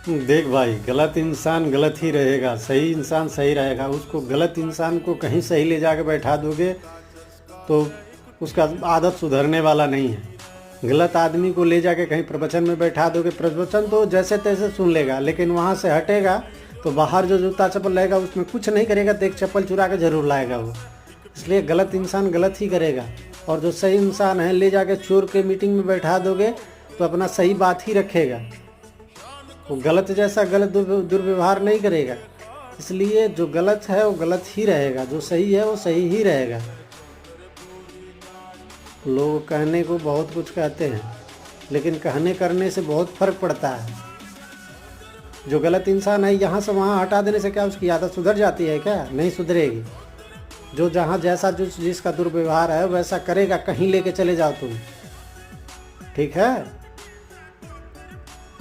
देख भाई, गलत इंसान गलत ही रहेगा, सही इंसान सही रहेगा। उसको गलत इंसान को कहीं सही ले जाके बैठा दोगे तो उसका आदत सुधरने वाला नहीं है। गलत आदमी को ले जाके कहीं प्रवचन में बैठा दोगे, प्रवचन तो जैसे तैसे सुन लेगा, लेकिन वहाँ से हटेगा तो बाहर जो जूता चप्पल रहेगा उसमें कुछ नहीं करेगा, तो एक चप्पल चुरा के जरूर लाएगा वो। इसलिए गलत इंसान गलत ही करेगा, और जो सही इंसान है ले जाके चोर के मीटिंग में बैठा दोगे तो अपना सही बात ही रखेगा। वो गलत जैसा गलत दुर्व्यवहार नहीं करेगा। इसलिए जो गलत है वो गलत ही रहेगा, जो सही है वो सही ही रहेगा। लोग कहने को बहुत कुछ कहते हैं, लेकिन कहने करने से बहुत फर्क पड़ता है। जो गलत इंसान है यहाँ से वहाँ हटा देने से क्या उसकी आदत सुधर जाती है? क्या नहीं सुधरेगी। जो जहाँ जैसा जिसका दुर्व्यवहार है वैसा करेगा, कहीं लेके चले जाओ तुम। ठीक है।